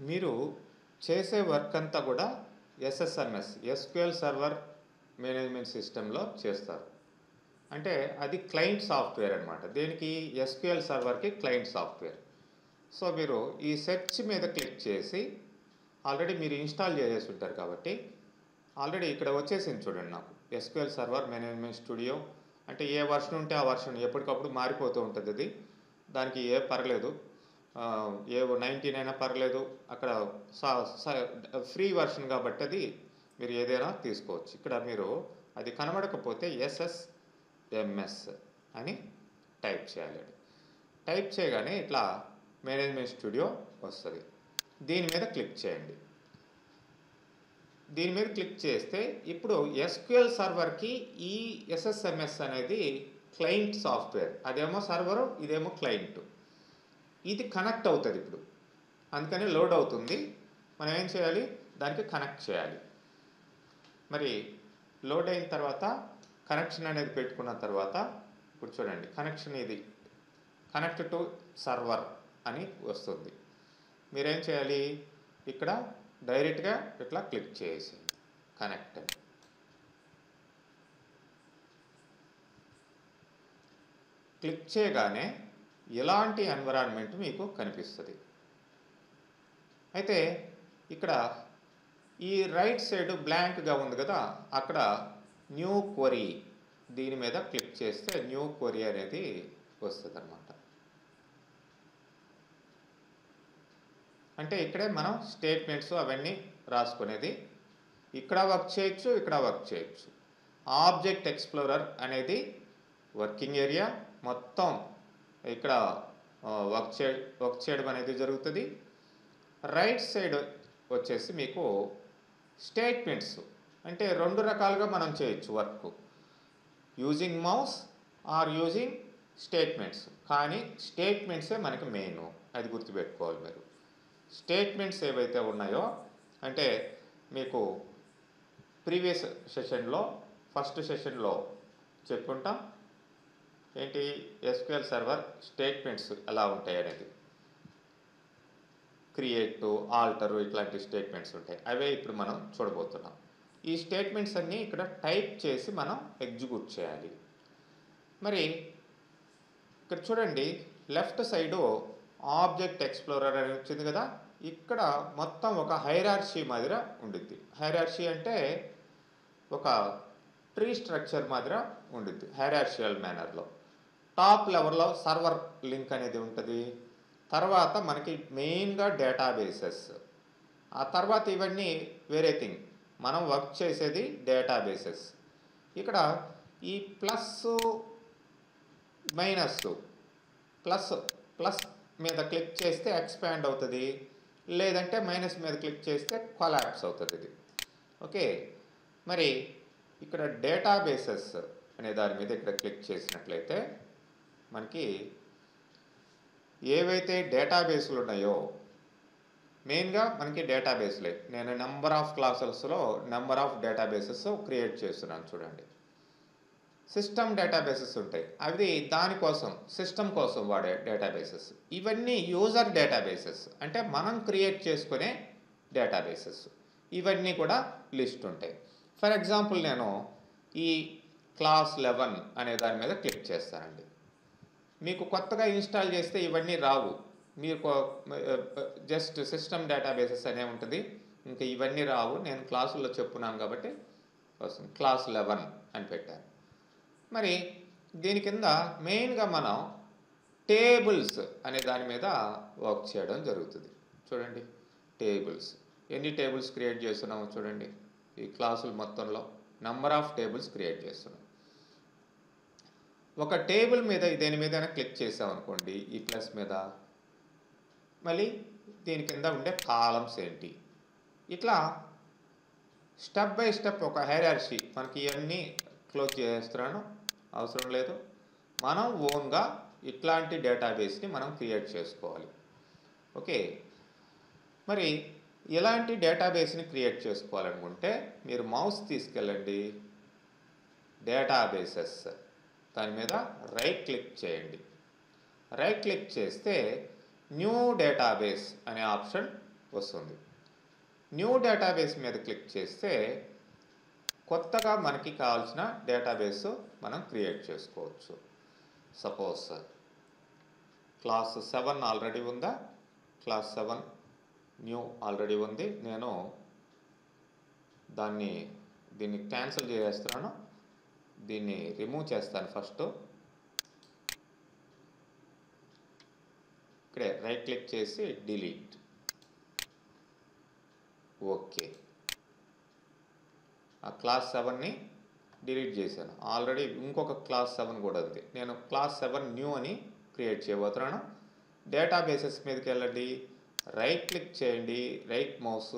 మీరు చేసే వర్క్ అంతా కూడా ఎస్ఎస్ఎంఎస్ ఎస్క్యూఎల్ సర్వర్ మేనేజ్మెంట్ సిస్టంలో చేస్తారు. అంటే అది క్లయింట్ సాఫ్ట్వేర్ అనమాట. దేనికి? ఎస్క్యూఎల్ సర్వర్కి క్లయింట్ సాఫ్ట్వేర్. సో మీరు ఈ సెర్చ్ మీద క్లిక్ చేసి ఆల్రెడీ మీరు ఇన్స్టాల్ చేసేసి ఉంటారు కాబట్టి ఆల్రెడీ ఇక్కడ వచ్చేసింది చూడండి. నాకు ఎస్క్యూఎల్ సర్వర్ మేనేజ్మెంట్ స్టూడియో అంటే ఏ వర్షన్ ఉంటే ఆ వర్షన్ ఎప్పటికప్పుడు మారిపోతూ ఉంటుంది. అది దానికి ఏ పర్లేదు, ఏ 19 అయినా పర్లేదు. అక్కడ ఫ్రీ వర్షన్ కాబట్టి అది మీరు ఏదైనా తీసుకోవచ్చు. ఇక్కడ మీరు అది కనబడకపోతే ఎస్ఎస్ఎంఎస్ అని టైప్ చేయాలి. టైప్ చేయగానే ఇట్లా మేనేజ్మెంట్ స్టూడియో వస్తుంది. దీని మీద క్లిక్ చేయండి. దీని మీద క్లిక్ చేస్తే ఇప్పుడు ఎస్క్యూఎల్ సర్వర్కి ఈ ఎస్ఎస్ఎంఎస్ అనేది క్లయింట్ సాఫ్ట్వేర్. అదేమో సర్వరు, ఇదేమో క్లయింట్. ఇది కనెక్ట్ అవుతుంది ఇప్పుడు. అందుకని లోడ్ అవుతుంది. మనం ఏం చేయాలి? దానికి కనెక్ట్ చేయాలి. మరి లోడ్ అయిన తర్వాత కనెక్షన్ అనేది పెట్టుకున్న తర్వాత ఇప్పుడు చూడండి, కనెక్షన్ ఇది కనెక్ట్ టు సర్వర్ అని వస్తుంది. మీరేం చేయాలి? ఇక్కడ డైరెక్ట్గా ఇట్లా క్లిక్ చేసి కనెక్ట్ అని. క్లిక్ చేయగానే ఇలాంటి ఎన్విరాన్మెంట్ మీకు కనిపిస్తుంది. అయితే ఇక్కడ ఈ రైట్ సైడ్ బ్లాంక్గా ఉంది కదా, అక్కడ న్యూ క్వరీ దీని మీద క్లిక్ చేస్తే న్యూ క్వరీ అనేది వస్తుంది అన్నమాట. అంటే ఇక్కడే మనం స్టేట్మెంట్స్ అవన్నీ రాసుకునేది. ఇక్కడ వర్క్ చేయొచ్చు, ఇక్కడ వర్క్ చేయొచ్చు. ఆబ్జెక్ట్ ఎక్స్ప్లోరర్ అనేది వర్కింగ్ ఏరియా మొత్తం ఇక్కడ వర్క్ చేయడం అనేది జరుగుతుంది. రైట్ సైడ్ వచ్చేసి మీకు స్టేట్మెంట్స్ అంటే రెండు రకాలుగా మనం చేయొచ్చు work. Using mouse or using statements. కానీ స్టేట్మెంట్సే మనకి మెయిన్, అది గుర్తుపెట్టుకోవాలి మీరు. స్టేట్మెంట్స్ ఏవైతే ఉన్నాయో అంటే మీకు ప్రీవియస్ సెషన్లో ఫస్ట్ సెషన్లో చెప్పుకుంటాం ఏంటి ఎస్క్యూఎల్ సర్వర్ స్టేట్మెంట్స్ ఎలా ఉంటాయి అనేది. క్రియేట్, ఆల్టర్ ఇట్లాంటి స్టేట్మెంట్స్ ఉంటాయి. అవే ఇప్పుడు మనం చూడబోతున్నాం. ఈ స్టేట్మెంట్స్ అన్నీ ఇక్కడ టైప్ చేసి మనం ఎగ్జిక్యూట్ చేయాలి. మరి ఇక్కడ చూడండి, లెఫ్ట్ సైడు ఆబ్జెక్ట్ ఎక్స్ప్లోరర్ అని వచ్చింది కదా, ఇక్కడ మొత్తం ఒక హైరార్షీ మాదిర ఉండిద్ది. హైరార్షీ అంటే ఒక ట్రీ స్ట్రక్చర్ మాదిర ఉండిద్ది హైరార్షియల్ మేనర్లో. టాప్ లెవెల్లో సర్వర్ లింక్ అనేది ఉంటుంది. తర్వాత మనకి మెయిన్గా డేటాబేసెస్. ఆ తర్వాత ఇవన్నీ వేరే థింగ్, మనం వర్క్ చేసేది డేటాబేసెస్. ఇక్కడ ఈ ప్లస్ మైనస్ ప్లస్ మీద క్లిక్ చేస్తే ఎక్స్పాండ్ అవుతుంది, లేదంటే మైనస్ మీద క్లిక్ చేస్తే కొలాప్స్ అవుతుంది ఇది. ఓకే, మరి ఇక్కడ డేటాబేసెస్ అనే దాని మీద ఇక్కడ క్లిక్ చేసినట్లయితే మనకి ఏవైతే డేటాబేస్లు ఉన్నాయో మెయిన్గా మనకి డేటాబేస్లే. నేను నెంబర్ ఆఫ్ క్లాసెస్లో నెంబర్ ఆఫ్ డేటాబేసెస్ క్రియేట్ చేస్తున్నాను చూడండి. సిస్టమ్ డేటాబేసెస్ ఉంటాయి, అవి దానికోసం సిస్టమ్ కోసం వాడే డేటాబేసెస్. ఇవన్నీ యూజర్ డేటాబేసెస్ అంటే మనం క్రియేట్ చేసుకునే డేటాబేసెస్. ఇవన్నీ కూడా లిస్ట్ ఉంటాయి. ఫర్ ఎగ్జాంపుల్ నేను ఈ క్లాస్ 11 అనే దాని మీద క్లిక్ చేస్తానండి. మీకు కొత్తగా ఇన్స్టాల్ చేస్తే ఇవన్నీ రావు. మీకు జస్ట్ సిస్టమ్ డేటాబేసెస్ అనే ఉంటుంది, ఇంకా ఇవన్నీ రావు. నేను క్లాసుల్లో చెప్పున్నాను కాబట్టి వస్తుంది. క్లాస్ 11 అని పెట్టాను. మరి దీని కింద మెయిన్గా మనం టేబుల్స్ అనే దాని మీద వర్క్ చేయడం జరుగుతుంది. చూడండి, టేబుల్స్ ఎన్ని టేబుల్స్ క్రియేట్ చేస్తున్నామో చూడండి. ఈ క్లాసుల మొత్తంలో నెంబర్ ఆఫ్ టేబుల్స్ క్రియేట్ చేస్తున్నాం. ఒక టేబుల్ మీద దేని మీదైనా క్లిక్ చేసామనుకోండి, ఈ ప్లస్ మీద, మళ్ళీ దీని కింద ఉండే కాలమ్స్ ఏంటి, ఇట్లా స్టెప్ బై స్టెప్ ఒక హైరార్షీ. మనకి ఇవన్నీ క్లోజ్ చేస్తున్నాను, అవసరం లేదు. మనం ఓన్గా ఇట్లాంటి డేటాబేస్ని మనం క్రియేట్ చేసుకోవాలి. ఓకే, మరి ఇలాంటి డేటాబేస్ని క్రియేట్ చేసుకోవాలనుకుంటే మీరు మౌస్ తీసుకెళ్ళండి, డేటాబేసెస్ దాని మీద రైట్ క్లిక్ చేయండి. రైట్ క్లిక్ చేస్తే న్యూ డేటాబేస్ అనే ఆప్షన్ వస్తుంది. న్యూ డేటాబేస్ మీద క్లిక్ చేస్తే కొత్తగా మనకి కావాల్సిన డేటాబేస్ మనం క్రియేట్ చేసుకోవచ్చు. సపోజ్ క్లాస్ 7 ఆల్రెడీ ఉందా, క్లాస్ 7 న్యూ ఆల్రెడీ ఉంది. నేను దీన్ని క్యాన్సిల్ చేసేస్తున్నాను, దీన్ని రిమూవ్ చేస్తాను. ఫస్ట్ ఇక్కడే రైట్ క్లిక్ చేసి డిలీట్. ఓకే, ఆ క్లాస్ 7ని డిలీట్ చేశాను. ఆల్రెడీ ఇంకొక క్లాస్ 7 కూడా ఉంది. నేను క్లాస్ 7 న్యూ అని క్రియేట్ చేయబోతున్నాను. డేటాబేసెస్ మీదకి వెళ్ళండి, రైట్ క్లిక్ చేయండి, రైట్ మౌస్,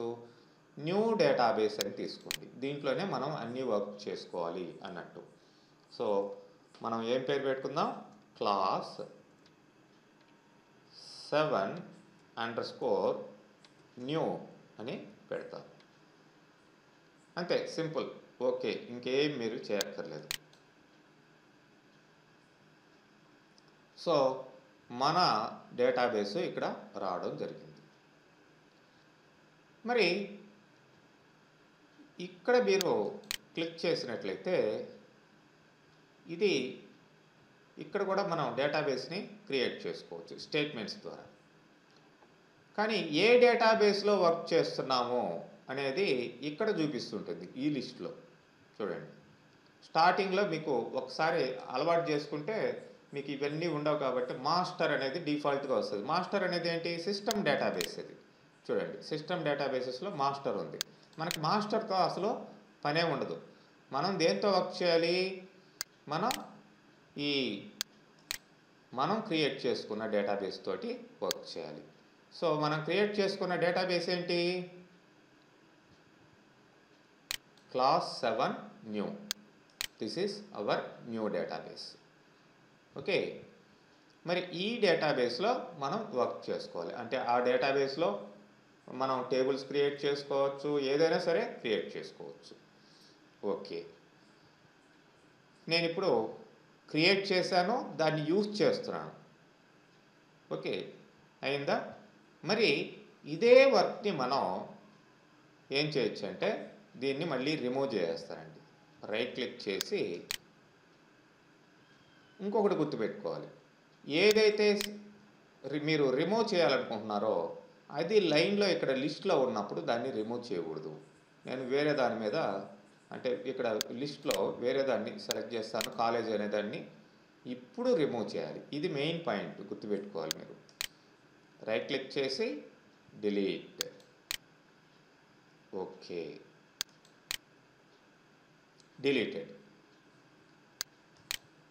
న్యూ డేటాబేస్ అని తీసుకోండి. దీంట్లోనే మనం అన్ని వర్క్ చేసుకోవాలి అన్నట్టు. సో మనం ఏం పేరు పెట్టుకుందాం, క్లాస్ 7_ న్యూ అని పెడతాం. అంతే, సింపుల్. ఓకే, ఇంకేం మీరు చేయక్కర్లేదు. సో మన డేటాబేసు ఇక్కడ రావడం జరిగింది. మరి ఇక్కడ మీరు క్లిక్ చేసినట్లయితే ఇది ఇక్కడ కూడా మనం డేటాబేస్ని క్రియేట్ చేసుకోవచ్చు స్టేట్మెంట్స్ ద్వారా. కానీ ఏ డేటాబేస్లో వర్క్ చేస్తున్నామో అనేది ఇక్కడ చూపిస్తుంటుంది ఈ లిస్ట్లో. చూడండి, స్టార్టింగ్లో మీకు ఒకసారి అలవాటు చేసుకుంటే మీకు ఇవన్నీ ఉండవు కాబట్టి మాస్టర్ అనేది డిఫాల్ట్గా వస్తుంది. మాస్టర్ అనేది ఏంటి, సిస్టమ్ డేటాబేస్. అది చూడండి, సిస్టమ్ డేటాబేసెస్లో మాస్టర్ ఉంది. మనకి మాస్టర్తో అసలు పనే ఉండదు. మనం దేంతో వర్క్ చేయాలి, మనం క్రియేట్ చేసుకున్న డేటాబేస్ తోటి వర్క్ చేయాలి. సో మనం క్రియేట్ చేసుకున్న డేటాబేస్ ఏంటి, class 7 new. This is our new database. Okay, మరి ఈ డేటాబేస్లో మనం వర్క్ చేసుకోవాలి. అంటే ఆ డేటాబేస్లో మనం టేబుల్స్ క్రియేట్ చేసుకోవచ్చు, ఏదైనా సరే క్రియేట్ చేసుకోవచ్చు. ఓకే, నేను ఇప్పుడు క్రియేట్ చేశాను, దాన్ని యూజ్ చేస్తున్నాను. ఓకే, అయిందా? మరి ఇదే వర్క్ని మనం ఏం చేయొచ్చు అంటే దీన్ని మళ్ళీ రిమూవ్ చేసేస్తానండి. రైట్ క్లిక్ చేసి ఇంకొకటి గుర్తుపెట్టుకోవాలి, ఏదైతే మీరు రిమూవ్ చేయాలనుకుంటున్నారో అది లైన్లో ఇక్కడ లిస్ట్లో ఉన్నప్పుడు దాన్ని రిమూవ్ చేయకూడదు. నేను వేరే దాని మీద, అంటే ఇక్కడ లిస్ట్లో వేరే దాన్ని సెలెక్ట్ చేస్తాను, కాలేజ్ అనే దాన్ని ఇప్పుడు రిమూవ్ చేయాలి. ఇది మెయిన్ పాయింట్, గుర్తుపెట్టుకోవాలి మీరు. రైట్ క్లిక్ చేసి డిలీట్. Okay, deleted.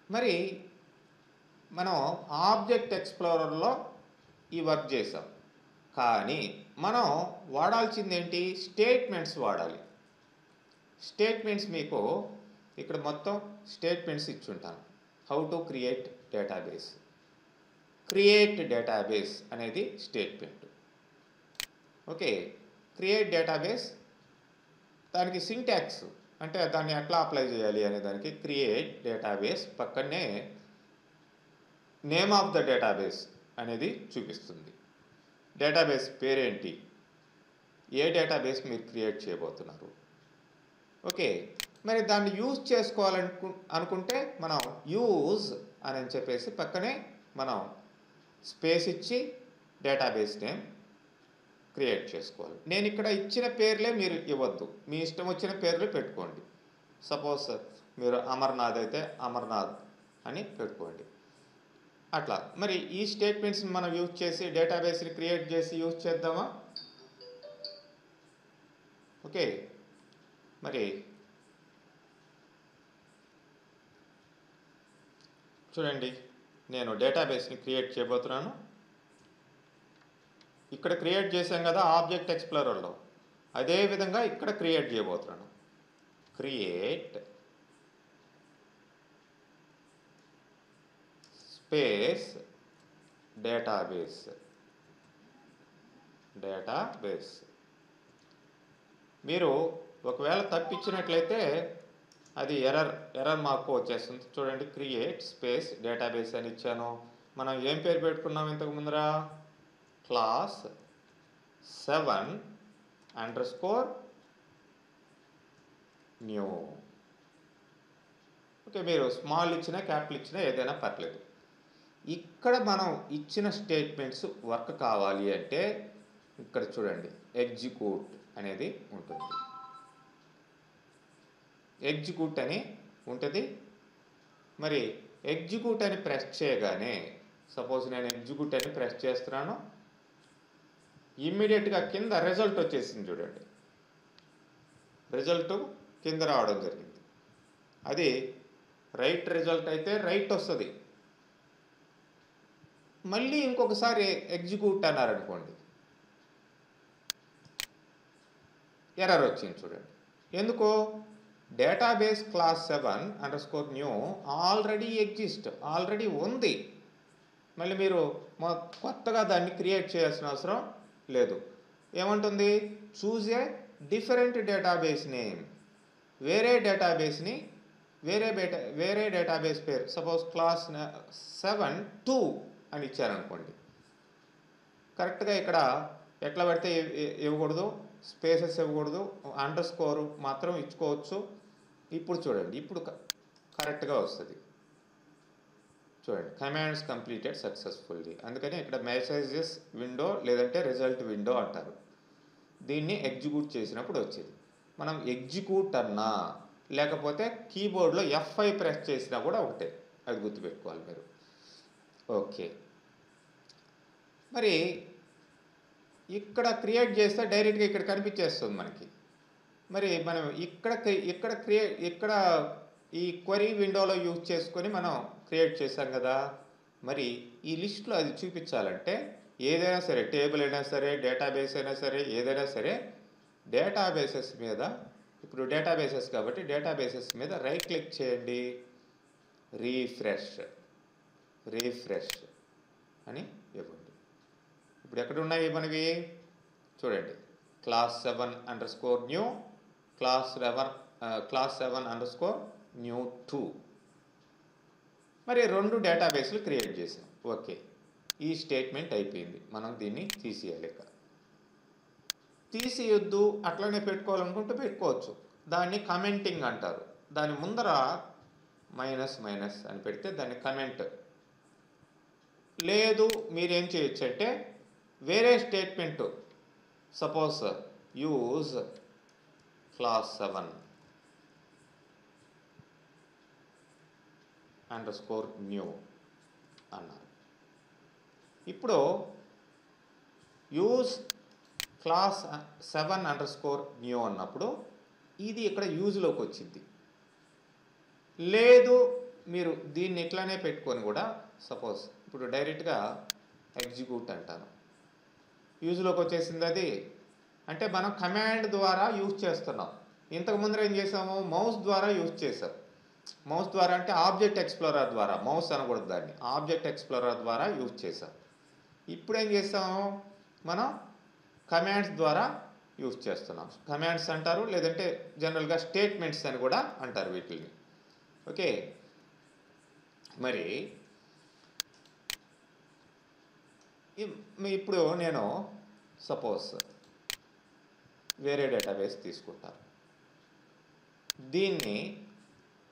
మరి మనం ఆబ్జెక్ట్ ఎక్స్ప్లోరర్లో ఈ వర్క్ చేసాం, కానీ మనం వాడాల్సింది ఏంటి, స్టేట్మెంట్స్ వాడాలి. స్టేట్మెంట్స్ మీకు ఇక్కడ మొత్తం స్టేట్మెంట్స్ ఇచ్చుంటాను. How to create database. Create database అనేది స్టేట్మెంట్. ఓకే, క్రియేట్ డేటాబేస్, దానికి సింటాక్స్ అంటే దాన్ని ఎట్లా అప్లై చేయాలి అనే దానికి క్రియేట్ డేటాబేస్ పక్కనే నేమ్ ఆఫ్ ద డేటాబేస్ అనేది చూపిస్తుంది. డేటాబేస్ పేరేంటి, ఏ డేటాబేస్ మీరు క్రియేట్ చేయబోతున్నారు. ఓకే, మరి దాన్ని యూజ్ అనుకుంటే మనం యూజ్ అని చెప్పేసి పక్కనే మనం స్పేస్ ఇచ్చి డేటాబేస్ నేమ్ క్రియేట్ చేసుకోవాలి. నేను ఇక్కడ ఇచ్చిన పేర్లే మీరు ఇవ్వద్దు, మీ ఇష్టం వచ్చిన పేర్లు పెట్టుకోండి. సపోజ్ మీరు అమర్నాథ్ అయితే అమర్నాథ్ అని పెట్టుకోండి. అట్లా మరి ఈ స్టేట్మెంట్స్ని మనం యూజ్ చేసి డేటాబేస్ని క్రియేట్ చేసి యూజ్ చేద్దామా. ఓకే, మరి చూడండి, నేను డేటాబేస్ని క్రియేట్ చేయబోతున్నాను. ఇక్కడ క్రియేట్ చేశాం కదా ఆబ్జెక్ట్ ఎక్స్ప్లోరర్లో, అదేవిధంగా ఇక్కడ క్రియేట్ చేయబోతున్నాను. Create space database. మీరు ఒకవేళ తప్పించినట్లయితే అది ఎర్రర్ మార్క్ వచ్చేస్తుంది. చూడండి, క్రియేట్ స్పేస్ డేటాబేస్ అని ఇచ్చాను. మనం ఏం పేరు పెట్టుకున్నాం ఇంతకు ముందర, క్లాస్ 7_new. ఓకే, మీరు స్మాల్ ఇచ్చినా క్యాపిటల్ ఇచ్చినా ఏదైనా పర్లేదు. ఇక్కడ మనం ఇచ్చిన స్టేట్మెంట్స్ వర్క్ కావాలి అంటే ఇక్కడ చూడండి, ఎగ్జిక్యూట్ అనేది ఉంటుంది. ఎగ్జిక్యూట్ అని ఉంటుంది. మరి ఎగ్జిక్యూట్ అని ప్రెస్ చేయగానే, సపోజ్ నేను ఎగ్జిక్యూట్ అని ప్రెస్ చేస్తున్నాను, ఇమ్మీడియట్గా కింద రిజల్ట్ వచ్చేసింది చూడండి. రిజల్ట్ కింద రావడం జరిగింది. అది రైట్ రిజల్ట్ అయితే రైట్ వస్తుంది. మళ్ళీ ఇంకొకసారి ఎగ్జిక్యూట్ అన్నారనుకోండి, ఎర్రర్ వచ్చింది చూడండి. ఎందుకో database class 7_new already exist, already ఉంది. మళ్ళీ మీరు కొత్తగా దాన్ని క్రియేట్ చేయాల్సిన అవసరం లేదు. ఏమంటుంది? Choose a different database name. వేరే డేటాబేస్ని వేరే డేటాబేస్ పేరు, సపోజ్ క్లాస్ 7:2 అని ఇచ్చారనుకోండి. కరెక్ట్గా ఇక్కడ ఎట్లా పడితే ఇవ్వకూడదు, స్పేసెస్ ఇవ్వకూడదు, అండర్ స్కోర్ మాత్రం ఇచ్చుకోవచ్చు. ఇప్పుడు చూడండి, ఇప్పుడు కరెక్ట్గా వస్తుంది చూడండి. Commands completed successfully. అందుకని ఇక్కడ మెసేజెస్ విండో లేదంటే రిజల్ట్ విండో అంటారు. దీన్ని ఎగ్జిక్యూట్ చేసినప్పుడు వచ్చేది. మనం ఎగ్జిక్యూట్ అన్నా లేకపోతే కీబోర్డ్లో F5 ప్రెస్ చేసినా కూడా ఒకటే, అది గుర్తుపెట్టుకోవాలి మీరు. ఓకే, మరి ఇక్కడ క్రియేట్ చేస్తే డైరెక్ట్గా ఇక్కడ కనిపించేస్తుంది మనకి. మరి మనం ఇక్కడ ఈ క్వరీ విండోలో యూజ్ చేసుకొని మనం క్రియేట్ చేసాం కదా. మరి ఈ లిస్ట్లో అది చూపించాలంటే ఏదైనా సరే, టేబుల్ అయినా సరే, డేటాబేస్ అయినా సరే, ఏదైనా సరే డేటాబేసెస్ మీద, ఇప్పుడు డేటాబేసెస్ కాబట్టి డేటాబేసెస్ మీద రైట్ క్లిక్ చేయండి, రీఫ్రెష్ అని ఇవ్వండి. ఇప్పుడు ఎక్కడ ఉన్నాయి మనవి చూడండి, క్లాస్ 7_new, క్లాస్ 7_new2. మరి 2 డేటాబేస్లు క్రియేట్ చేసాం. ఓకే, ఈ స్టేట్మెంట్ అయిపోయింది. మనం దీన్ని తీసేయాలి. తీసేయొద్దు, అట్లనే పెట్టుకోవాలనుకుంటే పెట్టుకోవచ్చు. దాన్ని కమెంటింగ్ అంటారు. దాని ముందర మైనస్ అని పెడితే దాన్ని కమెంట్. లేదు, మీరేం చేయొచ్చు అంటే వేరే statement, suppose use class 7_new అన్నారు. ఇప్పుడు యూజ్ క్లాస్ 7_new అన్నప్పుడు ఇది ఇక్కడ యూజ్లోకి వచ్చింది. లేదు, మీరు దీన్ని ఇట్లానే పెట్టుకొని కూడా, సపోజ్ ఇప్పుడు డైరెక్ట్గా ఎగ్జిక్యూట్ అంటాను, యూజ్లోకి వచ్చేసింది. అది అంటే మనం కమాండ్ ద్వారా యూజ్ చేస్తున్నాం. ఇంతకు ముందర ఏం చేసాము? మౌస్ ద్వారా యూజ్ చేసాం. మౌస్ ద్వారా అంటే ఆబ్జెక్ట్ ఎక్స్ప్లోరర్ ద్వారా, మౌస్ అనకూడదు దాన్ని, ఆబ్జెక్ట్ ఎక్స్ప్లోరర్ ద్వారా యూజ్ చేసాం. ఇప్పుడు ఏం చేసాము? మనం కమాండ్స్ ద్వారా యూజ్ చేస్తున్నాం. కమాండ్స్ అంటారు, లేదంటే జనరల్గా స్టేట్మెంట్స్ అని కూడా అంటారు వీటిని. ఓకే, మరి ఇప్పుడు నేను సపోజ్ వేరే డేటాబేస్ తీసుకుంటాను, దీన్ని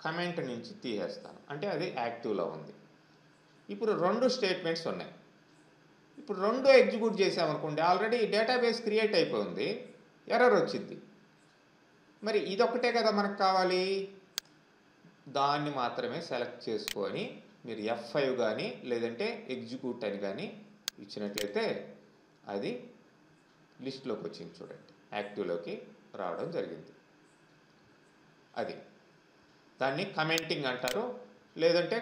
కమెంట్ నుంచి తీసేస్తాను, అంటే అది యాక్టివ్లో ఉంది. ఇప్పుడు 2 స్టేట్మెంట్స్ ఉన్నాయి. ఇప్పుడు 2 ఎగ్జిక్యూట్ చేసామనుకోండి, ఆల్రెడీ డేటాబేస్ క్రియేట్ అయిపోయింది, ఎర్రర్ వచ్చింది. మరి ఇదొక్కటే కదా మనకు కావాలి. దాన్ని మాత్రమే సెలెక్ట్ చేసుకొని మీరు F5 కానీ లేదంటే ఎగ్జిక్యూట్ అని కానీ ఇచ్చినట్లయితే అది లిస్ట్లోకి వచ్చింది చూడండి, యాక్టివ్లోకి రావడం జరిగింది. అది దాన్ని కమెంటింగ్ అంటారు. లేదంటే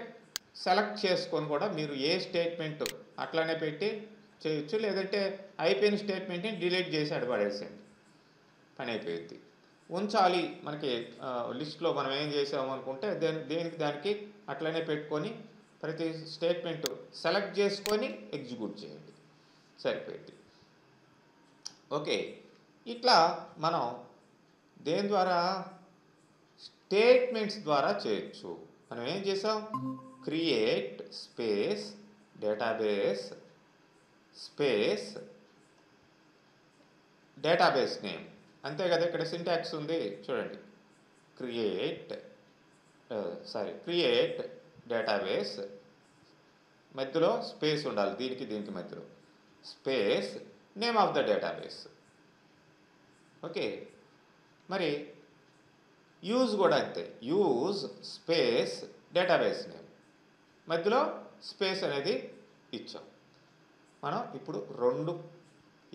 సెలెక్ట్ చేసుకొని కూడా మీరు ఏ స్టేట్మెంట్ అట్లానే పెట్టి చేయొచ్చు, లేదంటే అయిపోయిన స్టేట్మెంట్ని డిలీట్ చేసి పడేసేయండి, పని అయిపోయింది. ఉంచాలి మనకి లిస్ట్లో మనం ఏం చేసాము అనుకుంటే దేనికి దానికి అట్లనే పెట్టుకొని ప్రతి స్టేట్మెంట్ సెలెక్ట్ చేసుకొని ఎగ్జిక్యూట్ చేయండి, సరిపోయింది. ఓకే, ఇట్లా మనం దేని ద్వారా? స్టేట్మెంట్స్ ద్వారా చేయొచ్చు. మనం ఏం చేసాం? Create space database space database name అంతే కదా. ఇక్కడ సింటాక్స్ ఉంది చూడండి. క్రియేట్ క్రియేట్ డేటాబేస్, మధ్యలో స్పేస్ ఉండాలి, దీనికి మధ్యలో space name of the database. Okay, మరి యూజ్ కూడా అంతే, యూజ్ స్పేస్ డేటాబేస్ నేమ్, మధ్యలో స్పేస్ అనేది ఇచ్చాం. మనం ఇప్పుడు రెండు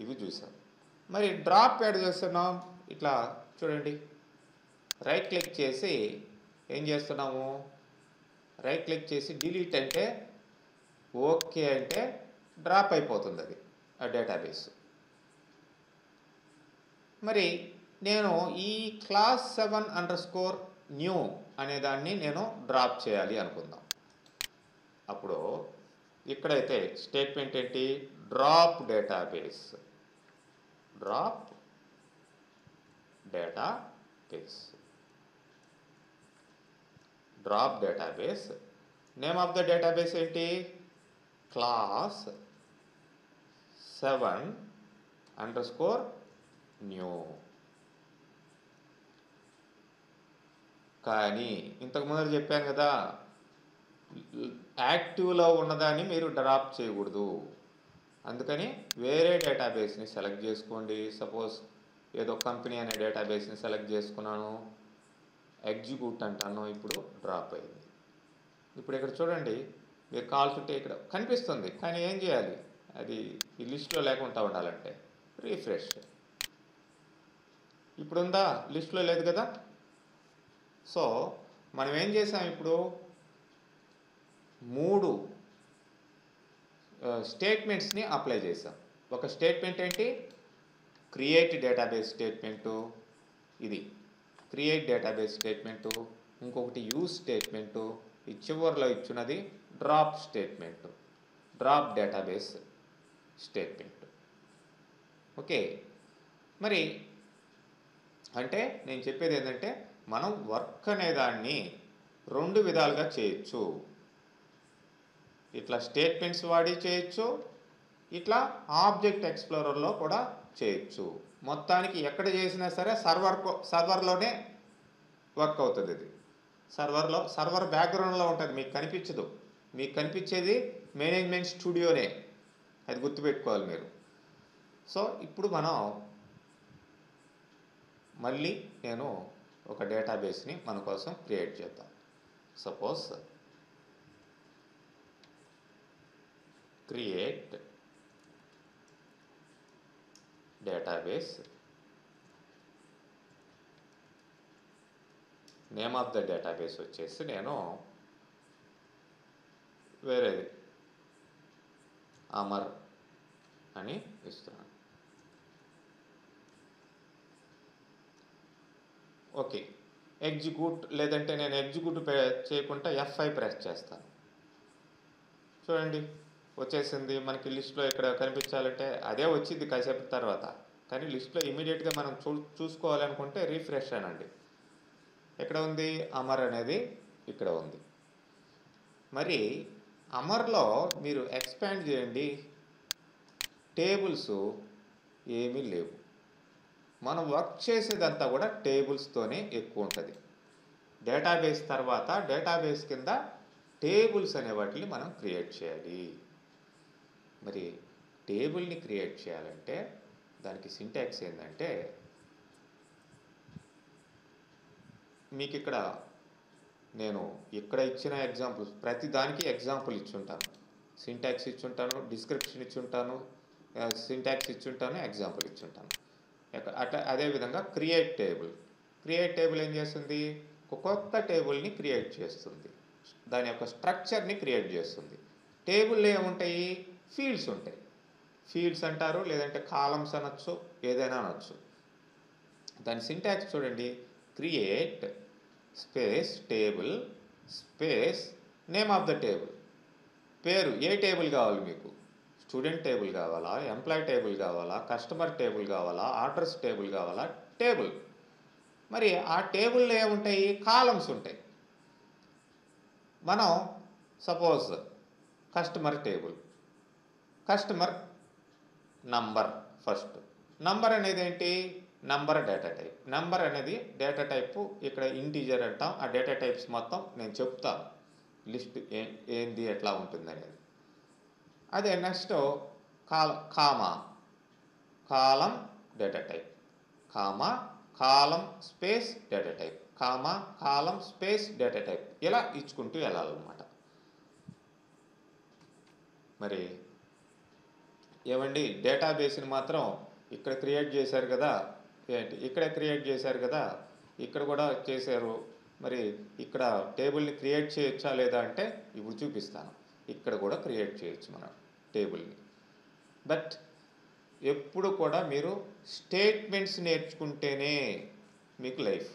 ఇవి చూసాం. మరి డ్రాప్ యాడ్ చేస్తున్నాం. ఇట్లా చూడండి, రైట్ క్లిక్ చేసి ఏం చేస్తున్నాము, రైట్ క్లిక్ చేసి డిలీట్ అంటే ఓకే అంటే డ్రాప్ అయిపోతుంది అది ఆ డేటాబేస్. మరి నేను ఈ క్లాస్ 7_new అనే దాన్ని నేను డ్రాప్ చేయాలి అనుకుందాం. అప్పుడు ఇక్కడైతే స్టేట్మెంట్ ఏంటి, drop database, drop database, drop database. Name of the database ఏంటి, క్లాస్ 7_new. కానీ ఇంతకు ముందు చెప్పాను కదా, యాక్టివ్లో ఉన్నదాన్ని మీరు డ్రాప్ చేయకూడదు. అందుకని వేరే డేటాబేస్ని సెలెక్ట్ చేసుకోండి. సపోజ్ ఏదో కంపెనీ అనే డేటాబేస్ని సెలెక్ట్ చేసుకున్నాను, ఎగ్జిక్యూట్ అంటాను, ఇప్పుడు డ్రాప్ అయింది. ఇప్పుడు ఇక్కడ చూడండి, మీరు కాల్చుంటే ఇక్కడ కనిపిస్తుంది, కానీ ఏం చేయాలి, అది ఈ లిస్ట్లో లేకుండా ఉండాలంటే రీఫ్రెష్. ఇప్పుడు ఉందా, లిస్ట్లో లేదు కదా. సో మనం ఏం చేసాం, ఇప్పుడు 3 స్టేట్మెంట్స్ని అప్లై చేసాం. ఒక స్టేట్మెంట్ ఏంటి, క్రియేట్ డేటాబేస్ స్టేట్మెంటు, ఇది క్రియేట్ డేటాబేస్ స్టేట్మెంటు. ఇంకొకటి యూజ్ స్టేట్మెంటు, ఈ చివరిలో ఇచ్చినది drop statement, drop database statement. Okay, మరి అంటే నేను చెప్పేది ఏంటంటే, మనం వర్క్ అనేదాన్ని 2 విధాలుగా చేయొచ్చు. ఇట్లా స్టేట్మెంట్స్ వాడి చేయొచ్చు, ఇట్లా ఆబ్జెక్ట్ ఎక్స్ప్లోరర్లో కూడా చేయొచ్చు. మొత్తానికి ఎక్కడ చేసినా సరే సర్వర్లోనే వర్క్ అవుతుంది. ఇది సర్వర్ బ్యాక్గ్రౌండ్లో ఉంటుంది, మీకు కనిపించదు. మీకు కనిపించేది మేనేజ్మెంట్ స్టూడియోనే, అది గుర్తుపెట్టుకోవాలి మీరు. సో ఇప్పుడు మనం మళ్ళీ నేను ఒక డేటాబేస్ని మన కోసం క్రియేట్ చేద్దాం. Suppose create database, name of the database వచ్చేసి నేను వేరేది అమర్ అని ఇస్తున్నాను. ఓకే, ఎగ్జిక్యూట్, లేదంటే నేను ఎగ్జిక్యూట్ చేయకుండా F5 ప్రెస్ చేస్తాను. చూడండి వచ్చేసింది. మనకి లిస్ట్లో ఇక్కడ కనిపించాలంటే అదే వచ్చింది కాసేపు తర్వాత, కానీ లిస్ట్లో ఇమీడియట్గా మనం చూసుకోవాలనుకుంటే రీఫ్రెష్ అనండి. ఎక్కడ ఉంది, అమర్ అనేది ఇక్కడ ఉంది. మరి అమర్లో మీరు ఎక్స్పాండ్ చేయండి, టేబుల్స్ ఏమీ లేవు. మనం వర్క్ చేసేదంతా కూడా టేబుల్స్తోనే ఎక్కువ ఉంటుంది. డేటాబేస్ తర్వాత డేటాబేస్ కింద టేబుల్స్ అనే వాటిని మనం క్రియేట్ చేయాలి. మరి టేబుల్ని క్రియేట్ చేయాలంటే దానికి సింటాక్స్ ఏంటంటే, మీకు ఇక్కడ నేను ఇక్కడ ఇచ్చిన ఎగ్జాంపుల్స్ ప్రతి దానికి ఎగ్జాంపుల్ ఇచ్చుంటాను, సింటాక్స్ ఇచ్చుంటాను, డిస్క్రిప్షన్ ఇచ్చుంటాను, సింటాక్స్ ఇచ్చుంటాను, ఎగ్జాంపుల్ ఇచ్చుంటాను. అదేవిధంగా క్రియేట్ టేబుల్ ఏం చేస్తుంది, ఒక కొత్త టేబుల్ని క్రియేట్ చేస్తుంది, దాని యొక్క స్ట్రక్చర్ని క్రియేట్ చేస్తుంది. టేబుల్లో ఏముంటాయి, ఫీల్డ్స్ ఉంటాయి. ఫీల్డ్స్ అంటారు, లేదంటే కాలమ్స్ అనొచ్చు, ఏదైనా అనొచ్చు. దాని సింటాక్స్ చూడండి, create space table space name of the table. పేరు, ఏ టేబుల్ కావాలి మీకు, స్టూడెంట్ టేబుల్ కావాలా, ఎంప్లాయ్ టేబుల్ కావాలా, కస్టమర్ టేబుల్ కావాలా, ఆర్డర్స్ టేబుల్ కావాలా, టేబుల్. మరి ఆ టేబుల్లో ఏముంటాయి, కాలమ్స్ ఉంటాయి. మనం suppose customer table, customer number first, number అనేది ఏంటి? Number data type. నంబర్ అనేది డేటా టైపు. ఇక్కడ ఇంటీజర్ అంటాం. ఆ డేటా టైప్స్ మొత్తం నేను చెప్తాను, లిస్ట్ ఏంది ఎట్లా ఉంటుంది అనేది. అదే next comma, column data type, comma column space data type, comma column space data type, ఇలా ఇచ్చుకుంటూ వెళ్ళాలన్నమాట. మరి ఏమండి, డేటాబేస్ని మాత్రం ఇక్కడ క్రియేట్ చేశారు కదా, ఏంటి ఇక్కడే క్రియేట్ చేశారు కదా, ఇక్కడ కూడా చేశారు, మరి ఇక్కడ టేబుల్ని క్రియేట్ చేయొచ్చా లేదా అంటే ఇప్పుడు చూపిస్తాను. ఇక్కడ కూడా క్రియేట్ చేయొచ్చు మనం టేబుల్ని. బట్ ఎప్పుడు కూడా మీరు స్టేట్మెంట్స్ నేర్చుకుంటేనే మీకు లైఫ్.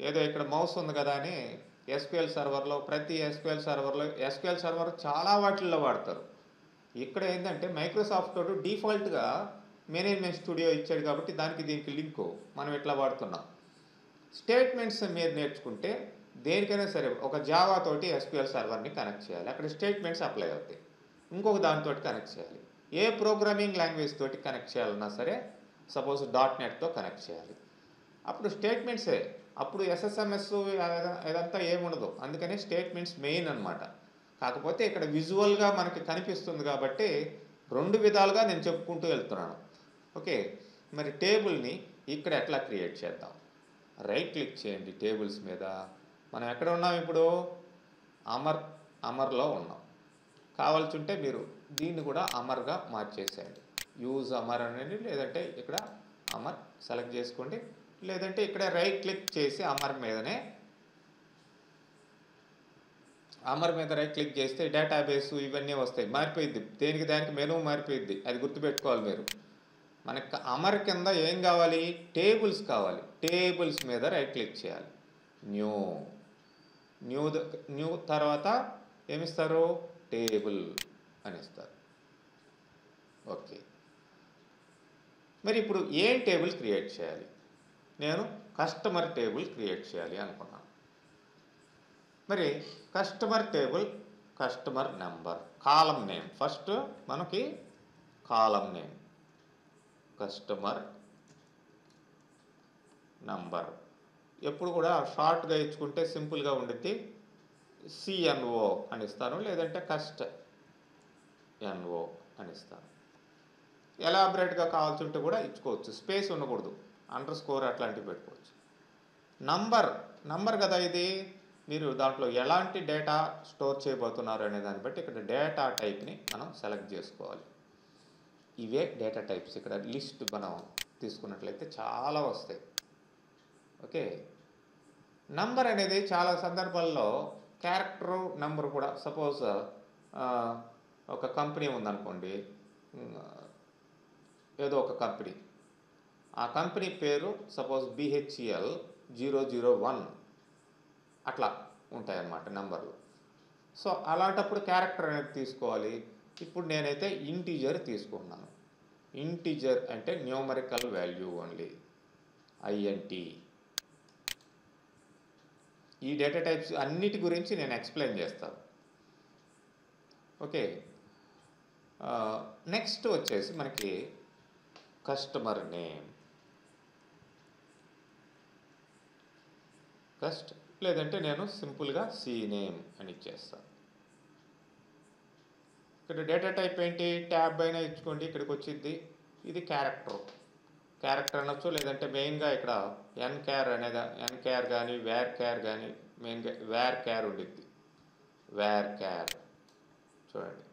ఏదో ఇక్కడ మౌస్ ఉంది కదా అని ఎస్క్యూఎల్ సర్వర్లో, ప్రతి ఎస్క్యూఎల్ సర్వర్ చాలా వాటిల్లో వాడతారు. ఇక్కడ ఏంటంటే మైక్రోసాఫ్ట్ తోటి డిఫాల్ట్గా మేనేజ్మెంట్ స్టూడియో ఇచ్చాడు కాబట్టి దానికి దీనికి లింకు మనం ఎట్లా వాడుతున్నాం. స్టేట్మెంట్స్ మీరు నేర్చుకుంటే దేనికైనా సరే, ఒక జావా తోటి ఎస్క్యూఎల్ సర్వర్ని కనెక్ట్ చేయాలి, అక్కడ స్టేట్మెంట్స్ అప్లై అవుతాయి. ఇంకొక దానితో కనెక్ట్ చేయాలి, ఏ ప్రోగ్రామింగ్ లాంగ్వేజ్ తోటి కనెక్ట్ చేయాలన్నా సరే, సపోజ్ .NETతో కనెక్ట్ చేయాలి, అప్పుడు స్టేట్మెంట్సే. అప్పుడు ఎస్ఎస్ఎంఎస్ ఇదంతా ఏముండదు. అందుకని స్టేట్మెంట్స్ మెయిన్ అనమాట. కాకపోతే ఇక్కడ విజువల్గా మనకి కనిపిస్తుంది కాబట్టి రెండు విధాలుగా నేను చెప్పుకుంటూ వెళ్తున్నాను. ఓకే, మరి టేబుల్ని ఇక్కడ ఎట్లా క్రియేట్ చేద్దాం? రైట్ క్లిక్ చేయండి టేబుల్స్ మీద. మనం ఎక్కడ ఉన్నాం ఇప్పుడు? అమర్లో ఉన్నాం. కావాల్సి ఉంటే మీరు దీన్ని కూడా అమర్గా మార్చేసేయండి. యూజ్ అమర్ అనేది, లేదంటే ఇక్కడ అమర్ సెలెక్ట్ చేసుకోండి, లేదంటే ఇక్కడ రైట్ క్లిక్ చేసి అమర్ మీద రైట్ క్లిక్ చేస్తే డేటాబేస్ ఇవన్నీ వస్తాయి. మారిపోయిద్ది, దేనికి దానికి మెనూ మారిపోయిద్ది, అది గుర్తుపెట్టుకోవాలి మీరు. మనకి అమర్ కింద ఏం కావాలి? టేబుల్స్ కావాలి. టేబుల్స్ మీద రైట్ క్లిక్ చేయాలి, న్యూ తర్వాత ఏమిస్తారు? టేబుల్ అని ఇస్తారు. ఓకే, మరి ఇప్పుడు ఏం టేబుల్ క్రియేట్ చేయాలి? నేను కస్టమర్ టేబుల్ క్రియేట్ చేయాలి అనుకున్నాను. మరి కస్టమర్ టేబుల్, కస్టమర్ నెంబర్, కాలం నేమ్. ఫస్ట్ మనకి కాలం నేమ్ కస్టమర్ నంబర్. ఎప్పుడు కూడా షార్ట్గా ఇచ్చుకుంటే సింపుల్గా ఉండిద్ది. CNO అని ఇస్తాను, లేదంటే NO అని ఇస్తాను. ఎలాబరేట్గా కావాల్సి ఉంటే కూడా ఇచ్చుకోవచ్చు, స్పేస్ ఉండకూడదు, _ అట్లాంటివి పెట్టుకోవచ్చు. నంబర్ కదా ఇది, మీరు దాంట్లో ఎలాంటి డేటా స్టోర్ చేయబోతున్నారు అనే దాన్ని బట్టి ఇక్కడ డేటా టైప్ని మనం సెలెక్ట్ చేసుకోవాలి. ఇవే డేటా టైప్స్. ఇక్కడ లిస్ట్ మనం తీసుకున్నట్లయితే చాలా వస్తాయి. ఓకే, నంబర్ అనేది చాలా సందర్భాల్లో క్యారెక్టర్ నెంబర్ కూడా. సపోజ్ ఒక కంపెనీ ఉందనుకోండి, ఏదో ఒక కంపెనీ, ఆ కంపెనీ పేరు సపోజ్ BHEL 001 అట్లా ఉంటాయన్నమాట నెంబర్లు. సో అలాంటప్పుడు క్యారెక్టర్ అనేది తీసుకోవాలి. ఇప్పుడు నేనైతే ఇంటీజర్ తీసుకున్నాను. ఇంటీజర్ అంటే న్యూమరికల్ వాల్యూ ఓన్లీ, INT. ఈ డేటా టైప్స్ అన్నిటి గురించి నేను ఎక్స్ప్లెయిన్ చేస్తాను. ఓకే, నెక్స్ట్ వచ్చేసి మనకి కస్టమర్ నేమ్, లేదంటే నేను సింపుల్గా CNAME అని ఇచ్చేస్తాను. ఇక్కడ డేటా టైప్ ఏంటి? ట్యాబ్ అయినా ఇచ్చుకోండి, ఇక్కడికి వచ్చింది. ఇది క్యారెక్టర్ అనొచ్చు, లేదంటే మెయిన్గా ఇక్కడ NCHAR అనేది, NCHAR కానీ VARCHAR కానీ, మెయిన్గా VARCHAR ఉండిద్ది. VARCHAR చూడండి,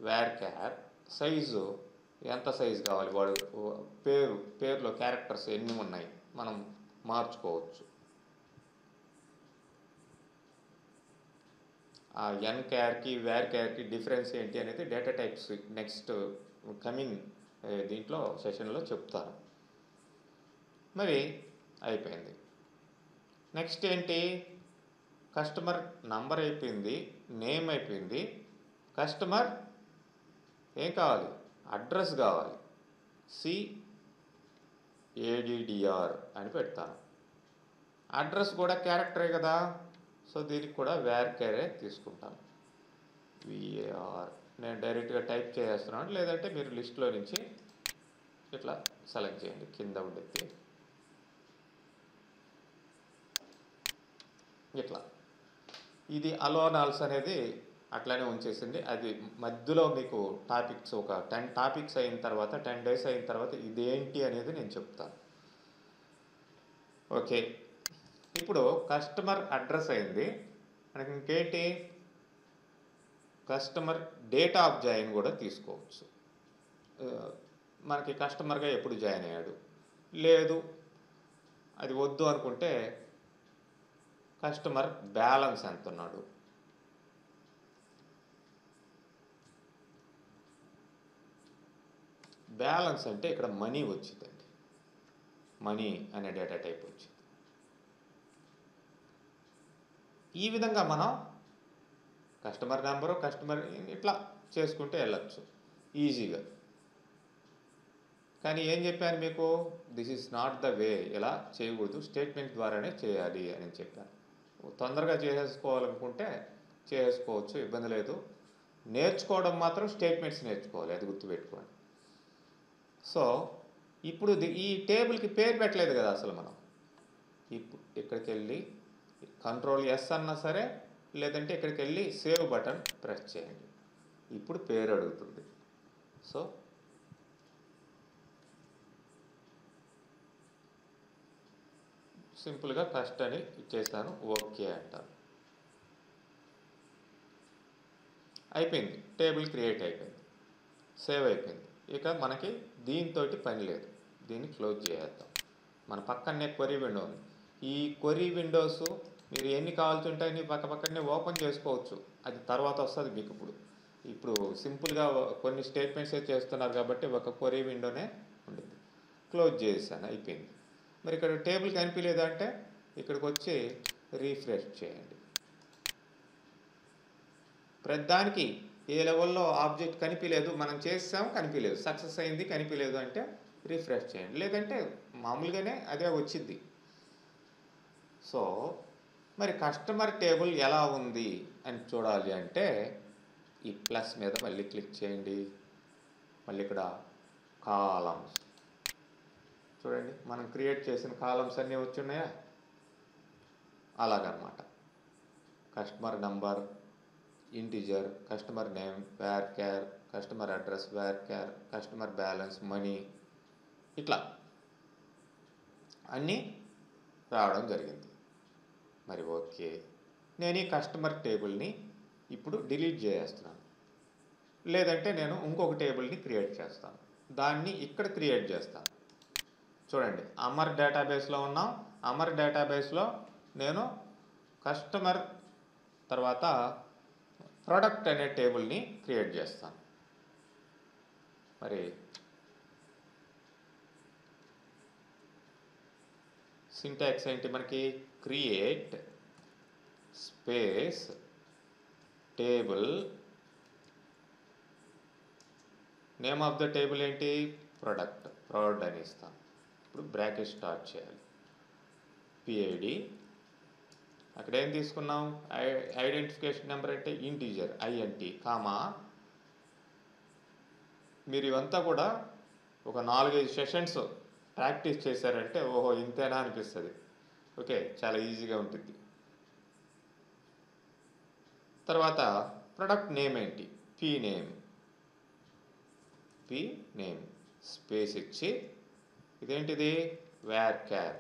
VARCHAR సైజు ఎంత సైజు కావాలి, వాడు పేరులో క్యారెక్టర్స్ ఎన్ని ఉన్నాయి మనం మార్చుకోవచ్చు. ఆ NCHARకి VARCHARకి డిఫరెన్స్ ఏంటి అనేది డేటా టైప్స్ నెక్స్ట్ కమింగ్ దీంట్లో సెషన్లో చెప్తాను. మరి అయిపోయింది. నెక్స్ట్ ఏంటి? కస్టమర్ నంబర్ అయిపోయింది, నేమ్ అయిపోయింది. కస్టమర్ ఏం కావాలి? అడ్రస్ కావాలి, CADDR అని పెడతాను. అడ్రస్ కూడా క్యారెక్టరే కదా, సో దీనికి కూడా VARCHAR తీసుకుంటాను. VAR నేను డైరెక్ట్గా టైప్ చేస్తున్నాను, లేదంటే మీరు లిస్ట్లో నుంచి ఇట్లా సెలెక్ట్ చేయండి, కింద ఉండేది ఇట్లా. ఇది అలోన్ ఆల్స్ అనేది అట్లానే ఉంచేసింది. అది మధ్యలో మీకు టాపిక్స్ ఒక 10 టాపిక్స్ అయిన తర్వాత 10 డేస్ అయిన తర్వాత ఇదేంటి అనేది నేను చెప్తాను. ఓకే, ఇప్పుడు కస్టమర్ అడ్రస్ అయింది. మనకి ఇంకేంటి, కస్టమర్ డేట్ ఆఫ్ జాయిన్ కూడా తీసుకోవచ్చు. మనకి కస్టమర్గా ఎప్పుడు జాయిన్ అయ్యాడు, లేదు అది వద్దు అనుకుంటే కస్టమర్ బ్యాలెన్స్ ఎంత ఉన్నాడు, బ్యాలెన్స్ అంటే ఇక్కడ మనీ వచ్చిందండి, మనీ అనే డేటా టైప్ వచ్చింది. ఈ విధంగా మనం కస్టమర్ నెంబరు, కస్టమర్ ఇట్లా చేసుకుంటే వెళ్ళచ్చు ఈజీగా. కానీ ఏం చెప్పాను మీకు, this is not the way, ఇలా చేయకూడదు, స్టేట్మెంట్ ద్వారానే చేయాలి అని చెప్పాను. తొందరగా చేసేసుకోవాలనుకుంటే చేసుకోవచ్చు, ఇబ్బంది లేదు. నేర్చుకోవడం మాత్రం స్టేట్మెంట్స్ నేర్చుకోవాలి, అది గుర్తుపెట్టుకోండి. సో ఇప్పుడు ఈ టేబుల్కి పేరు పెట్టలేదు కదా అసలు మనం. ఇప్పుడు ఇక్కడికి వెళ్ళి Ctrl+S అన్నా సరే, లేదంటే ఇక్కడికి వెళ్ళి సేవ్ బటన్ ప్రెస్ చేయండి. ఇప్పుడు పేరు అడుగుతుంది. సో సింపుల్గా కస్ట్ అని ఇచ్చేస్తాను, ఓకే అంటాను. అయిపోయింది, టేబుల్ క్రియేట్ అయిపోయింది, సేవ్ అయిపోయింది. ఇక మనకి దీంతో పని లేదు, దీన్ని క్లోజ్ చేసేద్దాం. మన పక్కనే క్వరీ విండో ఉంది. ఈ క్వరీ విండోస్ మీరు ఎన్ని కావాల్సి ఉంటాయని పక్కనే ఓపెన్ చేసుకోవచ్చు, అది తర్వాత వస్తుంది మీకు. ఇప్పుడు సింపుల్గా కొన్ని స్టేట్మెంట్సే చేస్తున్నారు కాబట్టి ఒక క్వరీ విండోనే ఉంటుంది. క్లోజ్ చేసాను, అయిపోయింది. మరి ఇక్కడ టేబుల్ కనిపించలేదంటే ఇక్కడికి వచ్చి రీఫ్రెష్ చేయండి. ప్రతిదానికి ఏ లెవెల్లో ఆబ్జెక్ట్ కనిపించలేదు, మనం చేసాము కనిపించలేదు, సక్సెస్ అయింది కనిపించలేదు అంటే రీఫ్రెష్ చేయండి, లేదంటే మామూలుగానే అదే వచ్చింది. సో మరి కస్టమర్ టేబుల్ ఎలా ఉంది అని చూడాలి అంటే ఈ ప్లస్ మీద మళ్ళీ క్లిక్ చేయండి. మళ్ళీ ఇక్కడ కాలమ్స్ చూడండి, మనం క్రియేట్ చేసిన కాలమ్స్ అన్నీ వచ్చున్నాయా, అలాగనమాట. Customer number integer, customer name varchar, customer address varchar, customer balance money, ఇట్లా అన్నీ రావడం జరిగింది. మరి ఓకే, నేను ఈ కస్టమర్ టేబుల్ని ఇప్పుడు డిలీట్ చేసేస్తున్నాను, లేదంటే నేను ఇంకొక టేబుల్ని క్రియేట్ చేస్తాను. దాన్ని ఇక్కడ క్రియేట్ చేస్తాను. చూడండి, అమర్ డేటాబేస్లో ఉన్నాం. అమర్ డేటాబేస్లో నేను కస్టమర్ తర్వాత ప్రోడక్ట్ అనే టేబుల్ని క్రియేట్ చేస్తాను. మరి సింటాక్స్ ఏంటి మనకి, create space table, name of the table ఏంటి, ప్రోడక్ట్, ప్రౌడ్ అని ఇస్తాను. ఇప్పుడు బ్రాకెట్ స్టార్ట్ చేయాలి, పిఐడి, అక్కడ ఏం తీసుకున్నాం, ఐడెంటిఫికేషన్ నెంబర్ అంటే ఇంటీజర్ INT, కామా. మీరు ఇవంతా కూడా ఒక 4-5 సెషన్స్ ప్రాక్టీస్ చేశారంటే ఓహో ఇంతేనా అనిపిస్తుంది. ఓకే, చాలా ఈజీగా ఉంటుంది. తర్వాత ప్రొడక్ట్ నేమ్ ఏంటి, పీ నేమ్ స్పేస్ ఇచ్చి, ఇదేంటిది varchar,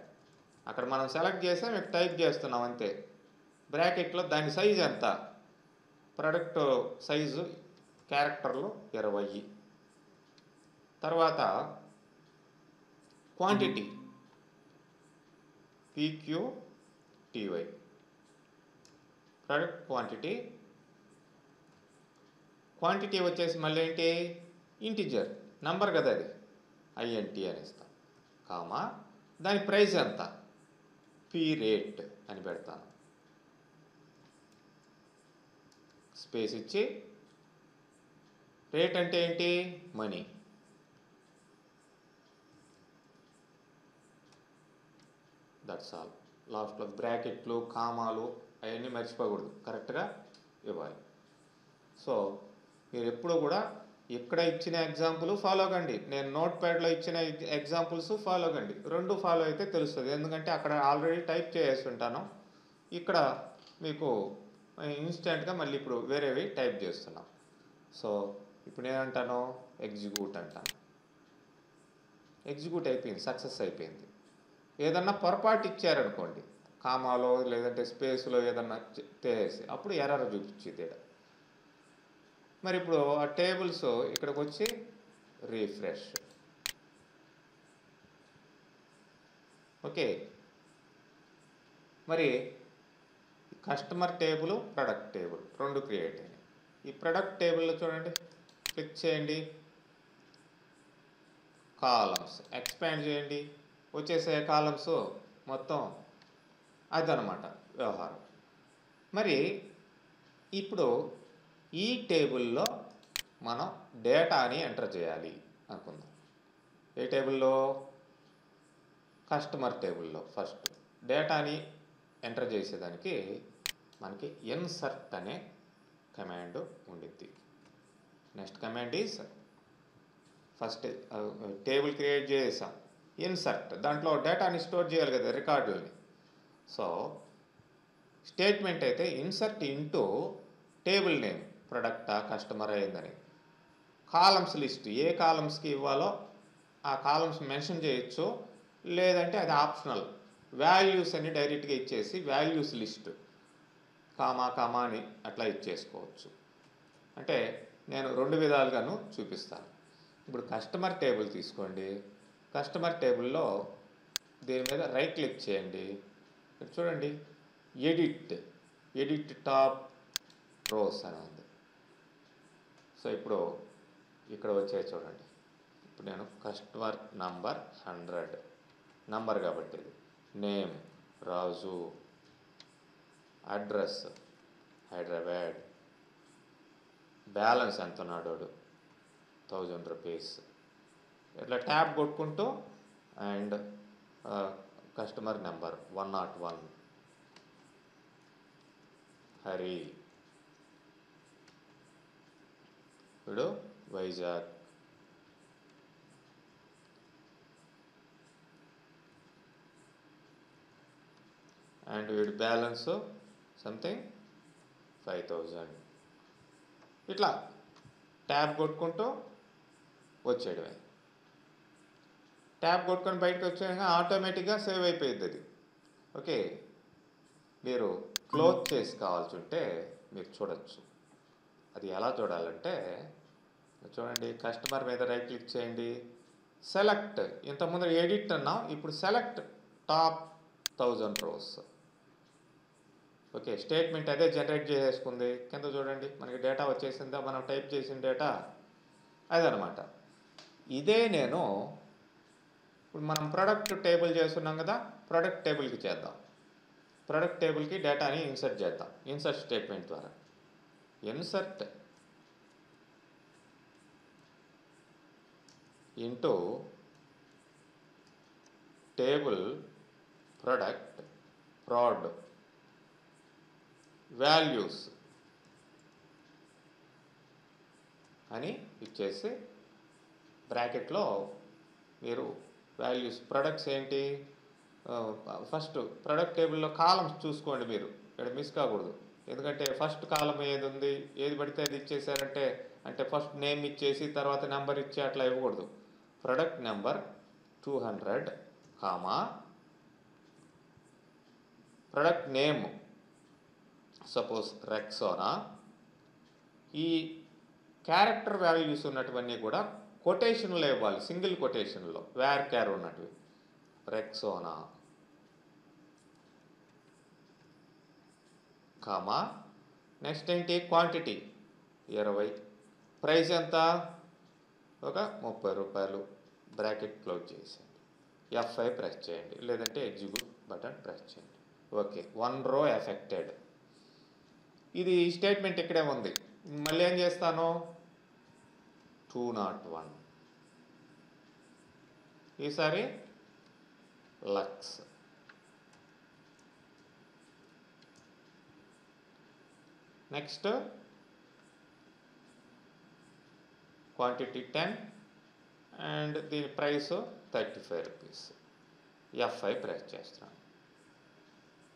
అక్కడ మనం సెలెక్ట్ చేసాం, ఇక్కడ టైప్ చేస్తున్నాం అంతే. బ్రాకెట్లో దాని సైజు ఎంత, ప్రొడక్ట్ సైజు క్యారెక్టర్లు 20. తర్వాత క్వాంటిటీ PQTY, ప్రొడక్ట్ క్వాంటిటీ వచ్చేసి మళ్ళీ ఏంటి, ఇంటిజర్ నంబర్ కదా అది, INT అని ఇస్తాం, కామా. దాని ప్రైస్ ఎంత, పీ రేట్ అని పెడతాను, స్పేస్ ఇచ్చి, రేట్ అంటే ఏంటి, మనీ. That's all. లాస్ట్లో బ్రాకెట్లు కామాలు అవన్నీ మర్చిపోకూడదు, కరెక్ట్గా ఇవ్వాలి. సో మీరు ఎప్పుడూ కూడా ఇక్కడ ఇచ్చిన ఎగ్జాంపుల్ ఫాలో కండి, నేను నోట్ ప్యాడ్లో ఇచ్చిన ఎగ్జాంపుల్స్ ఫాలో కండి. రెండు ఫాలో అయితే తెలుస్తుంది, ఎందుకంటే అక్కడ ఆల్రెడీ టైప్ చేసి ఉంటాను. ఇక్కడ మీకు ఇన్స్టెంట్గా మళ్ళీ ఇప్పుడు వేరేవి టైప్ చేస్తున్నాం. సో ఇప్పుడు నేనంటాను ఎగ్జిక్యూట్ అంటాను. ఎగ్జిక్యూట్ అయిపోయింది, సక్సెస్ అయిపోయింది. ఏదన్నా పొరపాటు ఇచ్చారనుకోండి, కామాలో లేదంటే స్పేస్లో ఏదన్నా చేసి అప్పుడు ఎర్రర్ చూపించింది. మరి ఇప్పుడు ఆ టేబుల్స్ ఇక్కడికి వచ్చి రీఫ్రెష్. ఓకే, మరి కస్టమర్ టేబుల్, ప్రొడక్ట్ టేబుల్ రెండు క్రియేట్ అయినాయి. ఈ ప్రొడక్ట్ టేబుల్లో చూడండి, క్లిక్ చేయండి, కాలమ్స్ ఎక్స్పాండ్ చేయండి, వచ్చేసే కాలమ్స్ మొత్తం అదనమాట వ్యవహారం. మరి ఇప్పుడు ఈ టేబుల్లో మనం డేటాని ఎంటర్ చేయాలి అనుకుందాం. ఏ టేబుల్లో? కస్టమర్ టేబుల్లో. ఫస్ట్ డేటాని ఎంటర్ చేసేదానికి మనకి ఇన్సర్ట్ అనే కమాండ్ ఉండిద్ది. Next command is first table create చేసాం, ఇన్సర్ట్, దాంట్లో డేటాని స్టోర్ చేయాలి కదా, రికార్డుల్ని. సో స్టేట్మెంట్ అయితే ఇన్సర్ట్ ఇంటూ టేబుల్ నేమ్, ప్రొడక్టా కస్టమర్ అయిందని. కాలమ్స్ లిస్ట్, ఏ కాలమ్స్కి ఇవ్వాలో ఆ కాలమ్స్ మెన్షన్ చేయొచ్చు, లేదంటే అది ఆప్షనల్. వాల్యూస్ అని డైరెక్ట్గా ఇచ్చేసి వాల్యూస్ లిస్ట్ కామా కామా అని అట్లా ఇచ్చేసుకోవచ్చు. అంటే నేను రెండు విధాలుగాను చూపిస్తాను. ఇప్పుడు కస్టమర్ టేబుల్ తీసుకోండి. కస్టమర్ టేబుల్లో దీని మీద రైట్ క్లిక్ చేయండి. చూడండి, ఎడిట్ టాప్ రోస్ అని ఉంది. సో ఇప్పుడు ఇక్కడ వచ్చే చూడండి, ఇప్పుడు నేను కస్టమర్ నంబర్ 100, నంబర్ కాబట్టి ఇది, నేమ్ రాజు, అడ్రస్ హైదరాబాద్, బ్యాలెన్స్ ఎంత ఉన్నాడు 1000 రూపీస్. ఇట్లా ట్యాబ్ కొట్టుకుంటూ అండ్ కస్టమర్ నెంబర్ 101, హరి, ఇప్పుడు వైజాగ్, అండ్ వీడి బ్యాలెన్స్ సంథింగ్ 5000. ఇట్లా ట్యాబ్ కొట్టుకుంటూ వచ్చేయడమే. ట్యాబ్ కొట్టుకొని బయటకు వచ్చాక ఆటోమేటిక్గా సేవ్ అయిపోయింది అది. ఓకే, మీరు క్లోజ్ చేసి కావాల్సి ఉంటే మీరు చూడొచ్చు. అది ఎలా చూడాలంటే చూడండి, కస్టమర్ మీద రైట్ క్లిక్ చేయండి, సెలెక్ట్, ఇంతకుముందు ఎడిట్ అన్నాం, ఇప్పుడు select top 1000 rows. Okay, statement అదే జనరేట్ చేసుకుంది. కింద చూడండి మనకి డేటా వచ్చేసిందా, మనం టైప్ చేసిన డేటా అదనమాట. ఇదే నేను ఇప్పుడు మనం ప్రొడక్ట్ టేబుల్ చేస్తున్నాం కదా, ప్రొడక్ట్ టేబుల్కి చేద్దాం. ప్రొడక్ట్ టేబుల్కి డేటాని ఇన్సర్ట్ చేద్దాం ఇన్సర్ట్ స్టేట్మెంట్ ద్వారా. Insert into table product proud values అని ఇచ్చేసి బ్రాకెట్లో మీరు వాల్యూస్, ప్రొడక్ట్స్ ఏంటి, ఫస్ట్ ప్రొడక్ట్ టేబుల్లో కాలమ్స్ చూసుకోండి మీరు, ఇక్కడ మిస్ కాకూడదు. ఎందుకంటే ఫస్ట్ కాలం ఏది ఉంది, ఏది పడితే అది ఇచ్చేసారంటే, అంటే ఫస్ట్ నేమ్ ఇచ్చేసి తర్వాత నెంబర్ ఇచ్చి అట్లా ఇవ్వకూడదు. Product number 200, comma product name suppose Rexona. ఈ క్యారెక్టర్ వాల్యూస్ ఉన్నటువన్నీ కూడా కొటేషన్లో ఇవ్వాలి, సింగిల్ కొటేషన్లో, వేర్ క్యార్ ఉన్నట్టు, రెక్సోనా కామా. నెక్స్ట్ ఏంటి, క్వాంటిటీ 20, ప్రైస్ ఎంత, ఒక 30 రూపాయలు, బ్రాకెట్ క్లోజ్ చేసేయండి, F5 ప్రెస్ చేయండి, లేదంటే ఎగ్జిక్యూట్ బటన్ ప్రెస్ చేయండి. ఓకే, 1 రో ఎఫెక్టెడ్. ఇది స్టేట్మెంట్ ఇక్కడే ఉంది. మళ్ళీ ఏం చేస్తాను, 201, ఈసారి లక్స్. నెక్స్ట్ క్వాంటిటీ 10 అండ్ దీని ప్రైస్ 35 రూపీస్. F5 ప్రెస్ చేస్తున్నాను.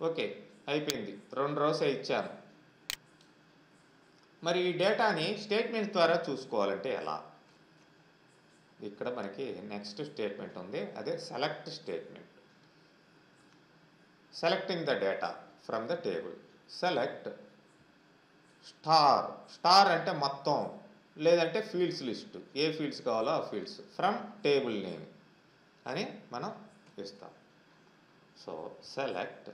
ఓకే, అయిపోయింది. 2 రోస్ ఇచ్చాను. మరి ఈ డేటాని స్టేట్మెంట్ ద్వారా చూసుకోవాలంటే ఎలా? ఇక్కడ మనకి నెక్స్ట్ స్టేట్మెంట్ ఉంది, అదే select statement. Selecting the data from the table. Select star అంటే మొత్తం, లేదంటే ఫీల్డ్స్ లిస్టు, ఏ ఫీల్డ్స్ కావాలో ఆ ఫీల్డ్స్, ఫ్రమ్ టేబుల్ నేమ్ అని మనం ఇస్తాం. So select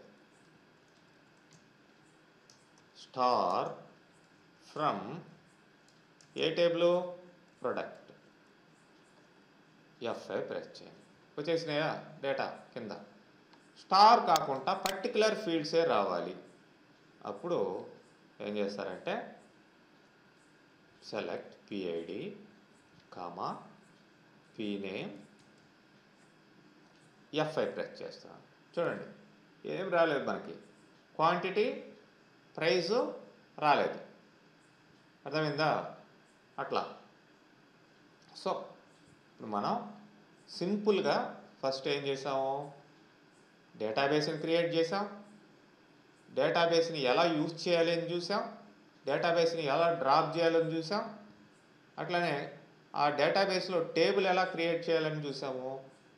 star from A table? Product. F5 press చేయండి. వచ్చేసినాయా డేటా కింద? స్టార్ కాకుండా పర్టికులర్ ఫీల్డ్సే రావాలి. అప్పుడు ఏం చేస్తారంటే select PID, PName, F5 press చేస్తాను. చూడండి ఏం రాలేదు మనకి, క్వాంటిటీ ప్రైజు రాలేదు. అర్థమైందా? అట్లా. సో ఇప్పుడు మనం సింపుల్గా ఫస్ట్ ఏం చేసాము, డేటాబేస్ని క్రియేట్ చేసాం, డేటాబేస్ని ఎలా యూజ్ చేయాలి అని చూసాం, డేటాబేస్ని ఎలా డ్రాప్ చేయాలని చూసాం, అట్లనే ఆ డేటాబేస్లో టేబుల్ ఎలా క్రియేట్ చేయాలని చూసాము,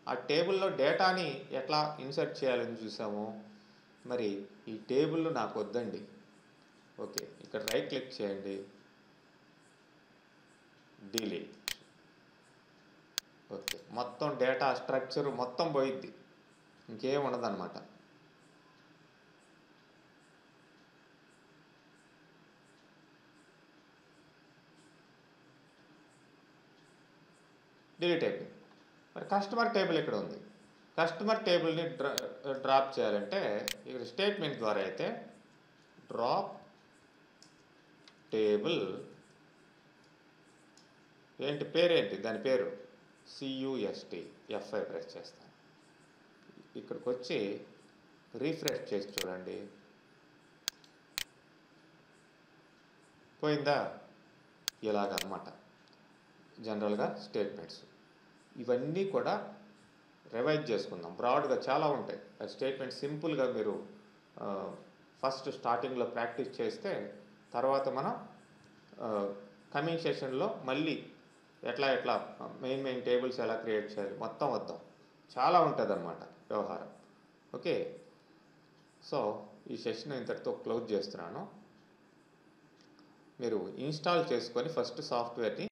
ఆ టేబుల్లో డేటాని ఎట్లా ఇన్సర్ట్ చేయాలని చూసాము. మరి ఈ టేబుల్ నాకు వద్దండి. ఓకే, ఇక్కడ రైట్ క్లిక్ చేయండి, డిలీట్. ఓకే, మొత్తం డేటా స్ట్రక్చర్ మొత్తం పోయిద్ది, ఇంకేం ఉండదన్నమాట. డిలీట్ అయిపోయింది. మరి కస్టమర్ టేబుల్ ఇక్కడ ఉంది. కస్టమర్ టేబుల్ని డ్రాప్ చేయాలంటే ఇక్కడ స్టేట్మెంట్ ద్వారా అయితే డ్రాప్ టేబుల్, ఏంటి పేరేంటి, దాని పేరు CUST. F5 ప్రెస్ చేస్తాను. ఇక్కడికి వచ్చి రీఫ్రెష్ చేసి చూడండి, పోయిందా? ఇలాగనమాట జనరల్గా స్టేట్మెంట్స్. ఇవన్నీ కూడా రివైజ్ చేసుకుందాం. బ్రాడ్గా చాలా ఉంటాయి స్టేట్మెంట్స్. సింపుల్గా మీరు ఫస్ట్ స్టార్టింగ్లో ప్రాక్టీస్ చేస్తే తర్వాత మనం కమింగ్ సెషన్లో మళ్ళీ ఎట్లా మెయిన్ టేబుల్స్ ఎలా క్రియేట్ చేయాలి మొత్తం వద్దాం. చాలా ఉంటుంది అన్నమాట వ్యవహారం. ఓకే, సో ఈ సెషన్ ఇంతటితో క్లోజ్ చేస్తున్నాను. మీరు ఇన్స్టాల్ చేసుకొని ఫస్ట్ సాఫ్ట్వేర్ని